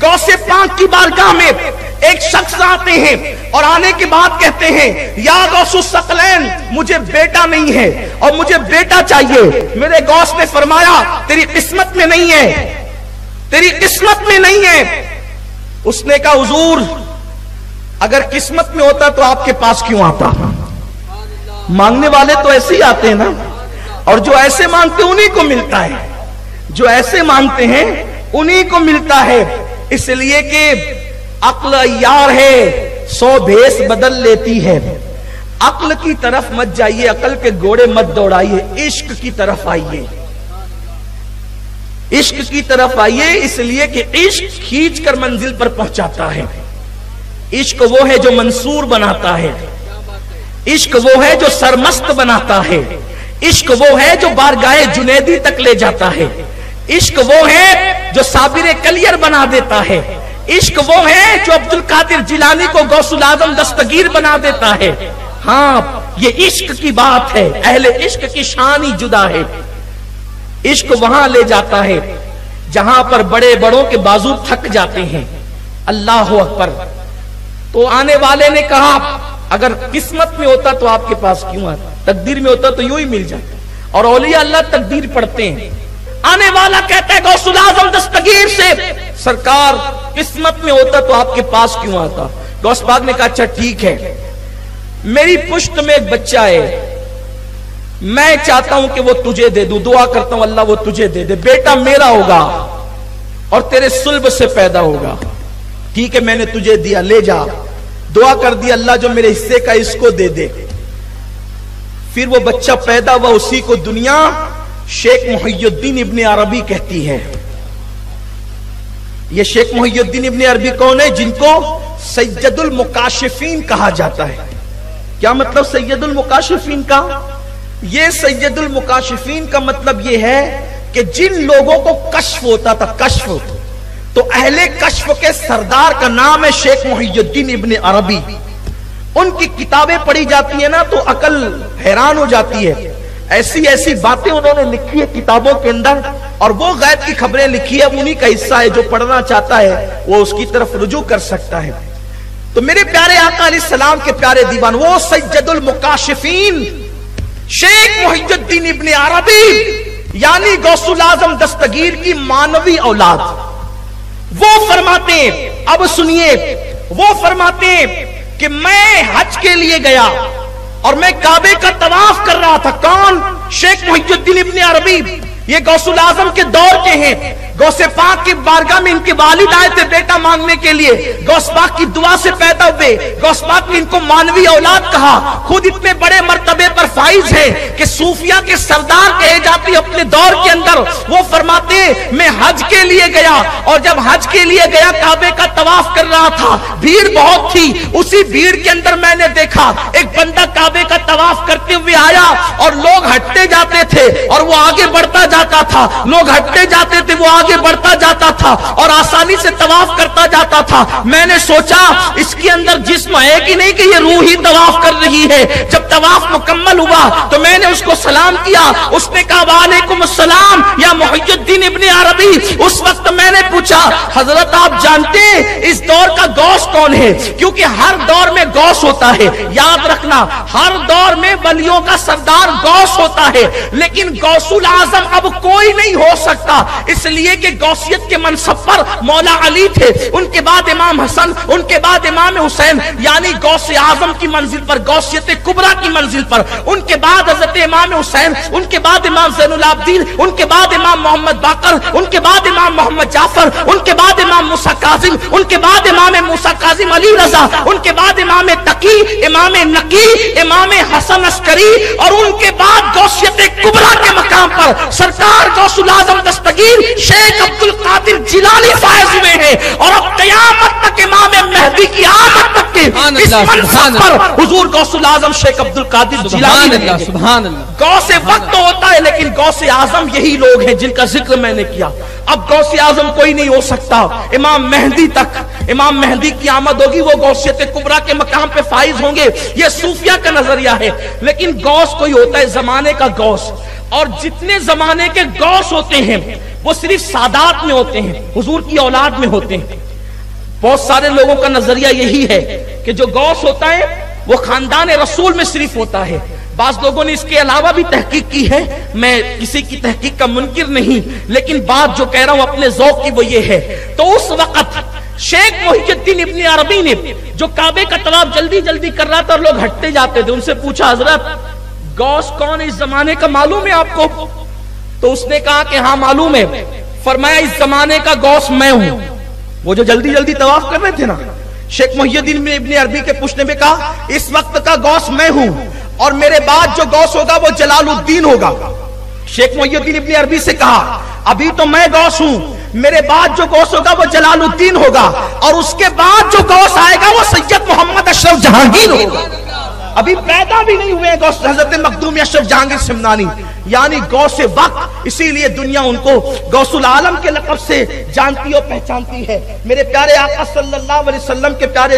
غوث پاک کی بارگاہ میں ایک شخص آتے ہیں اور آنے کے بعد کہتے ہیں یا غوث الثقلین مجھے بیٹا نہیں ہے اور مجھے بیٹا چاہیے. میرے غوث نے فرمایا تیری قسمت میں نہیں ہے, تیری قسمت میں نہیں ہے. اس نے کہا حضور اگر قسمت میں ہوتا تو آپ کے پاس کیوں آتا؟ مانگنے والے تو ایسے ہی آتے ہیں نا, اور جو ایسے مانگتے ہیں انہی کو ملتا ہے, جو ایسے مانگتے ہیں انہی کو ملتا ہے. اس لیے کہ عقل یار ہے 100 بھیس بدل لیتی ہے. عقل کی طرف مت جائیے, عقل کے گھوڑے مت دوڑائیے, عشق کی طرف آئیے, عشق کی طرف آئیے. اس لیے کہ عشق کھینچ کر منزل پر پہنچاتا ہے. عشق وہ ہے جو منصور بناتا ہے, عشق وہ ہے جو سرمست بناتا ہے, عشق وہ ہے جو بارگاہ جنیدی تک لے جاتا ہے, عشق وہ ہے جو صابر کلیر بنا دیتا ہے, عشق وہ ہے جو عبد القادر جیلانی کو غوث الاعظم دستگیر بنا دیتا ہے. ہاں یہ عشق کی بات ہے, اہل عشق کی شان ہی جدا ہے. عشق وہاں لے جاتا ہے جہاں پر بڑے بڑوں کے بازو تھک جاتے ہیں. اللہ اکبر. تو آنے والے نے کہا اگر قسمت میں ہوتا تو آپ کے پاس کیوں آتا, تقدیر میں ہوتا تو یوں ہی مل جاتا. اور اولیاء اللہ تقدیر پڑھتے ہیں. آنے والا کہتا ہے غوث الاعظم دستگیر سے سرکار قسمت میں ہوتا تو آپ کے پاس کیوں آتا؟ غوث پاک نے کہا اچھا ٹھیک ہے, میری پشت میں ایک بچہ ہے, میں چاہتا ہوں کہ وہ تجھے دے دوں, دعا کرتا ہوں اللہ وہ تجھے دے دے, بیٹا میرا ہوگا اور تیرے صلب سے پیدا ہوگا. ٹھیک ہے میں نے تجھے دیا, لے جا. دعا کر دی اللہ جو میرے حصے کا اس کو دے دے. پھر وہ بچہ پیدا ہوا, اسی کو دنیا شیخ محی الدین ابن عربی کہتی ہے. یہ شیخ محی الدین ابن عربی کون ہے؟ جن کو سید المکاشفین کہا جاتا ہے. کیا مطلب سید المکاشفین کا؟ یہ سید المکاشفین کا مطلب یہ ہے کہ جن لوگوں کو کشف ہوتا تھا, کشف, تو اہل کشف کے سردار کا نام ہے شیخ محی الدین ابن عربی. ان کی کتابیں پڑھی جاتی ہیں نا تو عقل حیران ہو جاتی ہے. ایسی ایسی باتیں انہوں نے لکھی ہے کتابوں کے اندر, اور وہ غیب کی خبریں لکھی ہے, انہی کا حصہ ہے. جو پڑھنا چاہتا ہے وہ اس کی طرف رجوع کر سکتا ہے. تو میرے پیارے آقا علیہ السلام کے پیارے دیوان, وہ سید المکاشفین شیخ محی الدین ابن عربی یعنی غوث الاعظم دستگیر کی مانوی اولاد, وہ فرماتے ہیں, اب سنیے, وہ فرماتے ہیں کہ میں حج کے لیے گیا اور میں کعبے کا طواف کر رہا تھا. کون؟ شیخ محی الدین ابن عربی. یہ غوث الاعظم کے دور کے ہیں. غوث پاک کی بارگاہ میں ان کے والد آئے تھے بیٹا مانگنے کے لیے, غوث پاک کی دعا سے پیدا ہوئے. غوث پاک نے ان کو مانوی اولاد کہا. خود اتنے بڑے مرتبے پر فائز ہیں کہ صوفیہ کے سردار کہے جاتے اپنے دور کے اندر. وہ فرماتے ہیں میں حج کے لیے گیا, اور جب حج کے لیے گیا کعبے کا طواف کر رہا تھا, بھیڑ بہت تھی. اسی بھیڑ کے اندر میں نے دیکھا ایک بندہ کعبے کا طواف کرتے ہوئے آیا, اور لوگ ہٹتے جاتے تھے اور وہ آگے بڑھتا جاتا تھا, لوگ ہٹتے جاتے تھے وہ آگے بڑھتا جاتا تھا, اور آسانی سے طواف کرتا جاتا تھا. میں نے سوچا اس کے اندر جسم ہے کہ نہیں کہ یہ روح ہی طواف کر رہی ہے. جب طواف مکمل ہوا تو میں نے اس کو سلام کیا. اس نے کہا وعلیکم السلام یا محی الدین ابن عربی. اس وقت میں نے پوچھا حضرت آپ جانتے ہیں اس دور کا غوث کون ہے؟ کیونکہ ہر دور میں غوث ہوتا ہے, یاد رکھنا, ہر دور میں ولیوں کا سردار غوث ہوتا ہے, لیکن غوث الاعظم اب کوئی نہیں ہو سکتا. اس لیے کہ غوثیت کے منصب پر مولا علی تھے, ان کے بعد امام حسن, ان کے بعد امام حسین, یعنی غوث اعظم کی منزل پر, غوثیت کبریٰ کی منزل پر, ان کے بعد حضرت امام حسین, ان کے بعد امام زین العابدین, ان کے بعد امام محمد باقر, ان کے بعد امام محمد جعفر, ان کے بعد امام موسیٰ کاظم, ان کے بعد امام موسیٰ کاظم علی رضا, ان کے بعد امام تقی, امام نقی, امام حسن عسکری, اور ان کے بعد غوثیت کبریٰ کے مقام پر سرکار غوث الاعظم دستگیر شیخ عبد القادر جیلانی فائز ہوئے ہیں. اور اب قیامت تک امام مہدی کی آمد تک کے اس منصب پر حضور غوث الاعظم شیخ عبد القادر جیلانی رہیں گے. سبحان اللہ. غوث وقت ہوتا ہے لیکن غوث اعظم یہی لوگ ہیں جن کا ذکر میں نے کیا. اب غوث اعظم کوئی نہیں ہو سکتا. امام مہدی تک, امام مہدی کی آمد ہوگی, وہ غوثیت کبریٰ کے مقام پہ فائز ہوں گے. یہ صوفیہ کا نظریہ ہے. لیکن غوث کوئی ہوتا ہے زمانے کا غوث, اور جتنے زمانے کے غوث ہوتے ہیں وہ صرف سادات میں ہوتے ہیں, حضور کی اولاد میں ہوتے ہیں. بہت سارے لوگوں کا نظریہ یہی ہے کہ جو غوث ہوتا ہے وہ خاندان رسول میں صرف ہوتا ہے. بعض لوگوں نے اس کے علاوہ بھی تحقیق کی ہے، میں کسی کی تحقیق کا منکر نہیں، لیکن بات جو کہہ رہا ہوں اپنے ذوق کی وہ یہ ہے. تو اس وقت شیخ محی الدین ابن عربی نے جو کعبے کا طواف جلدی جلدی کر رہا تھا اور لوگ ہٹتے جاتے تھے، ان سے پوچھا حضرت غوث کون اس زمانے کا معلوم ہے آپ کو؟ تو اس نے کہا کہ ہاں معلوم ہے. فرمایا اس زمانے کا غوث میں ہوں. وہ جو جلدی جلدی طواف کر رہے تھے نا، شیخ محی الدین ابن عربی کے پوچھنے میں کہا اس وقت کا غوث میں ہوں اور میرے بعد جو غوث ہوگا وہ جلال الدین ہوگا. شیخ محی الدین ابن عربی سے کہا ابھی تو میں غوث ہوں، میرے بعد جو غوث ہوگا وہ جلال الدین ہوگا اور اس کے بعد جو غوث آئے گا وہ سید محمد اشرف جہانگیر ہوگا. ابھی پیدا بھی نہیں ہوئے غوث حضرت مخدوم اشرف جہانگیر سمنانی، یعنی غوث وقت. اسی لیے دنیا ان کو غوث العالم کے لقب سے جانتی اور پہچانتی ہے. میرے پیارے آقا صلی اللہ علیہ وسلم کے پیارے